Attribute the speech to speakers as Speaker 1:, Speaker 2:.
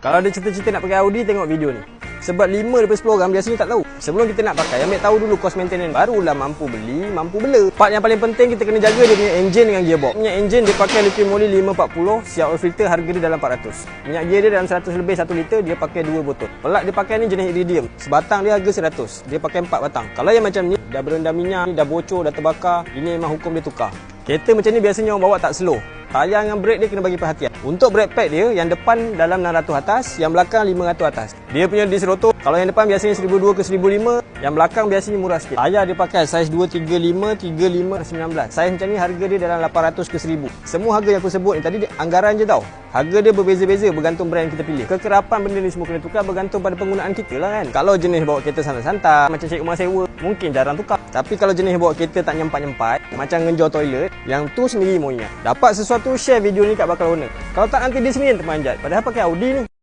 Speaker 1: Kalau ada cita-cita nak pakai Audi, tengok video ni. Sebab 5 daripada 10 orang biasanya tak tahu. Sebelum kita nak pakai, ambil tahu dulu kos maintenance. Barulah mampu beli, mampu bela. Part yang paling penting kita kena jaga dia punya enjin dengan gearbox. Minyak enjin dia pakai Liqui Moly 540, siap oil filter, harga dia dalam 400. Minyak gear dia dalam 100 lebih 1 liter, dia pakai 2 botol. Pelak dia pakai ni jenis iridium. Sebatang dia harga 100. Dia pakai 4 batang. Kalau yang macam ni, dah berendam minyak, dah bocor, dah terbakar, ini memang hukum dia tukar. Kereta macam ni biasanya orang bawa tak slow. Tayar dengan brake dia kena bagi perhatian. Untuk brake pad dia, yang depan dalam 600 atas, yang belakang 500 atas. Dia punya disc rotor, kalau yang depan biasanya 1200 ke 1005, yang belakang biasanya murah sikit. Tayar dia pakai saiz 235, 35, 19. Saiz macam ni harga dia dalam 800 ke 1000. Semua harga yang aku sebut ni tadi dia anggaran je tau. Harga dia berbeza-beza bergantung brand yang kita pilih. Kekerapan benda ni semua kena tukar bergantung pada penggunaan kita lah kan. Kalau jenis bawa kereta santai-santai, macam cik rumah sewa, mungkin jarang tukar. Tapi kalau jenis bawa kereta tak nyempat-nyempat, macam ngenjor toilet, yang tu sendiri mau ingat. Dapat sesuatu, share video ni kat bakal owner. Kalau tak nanti dia sendiri yang terpanjat. Padahal pakai Audi ni.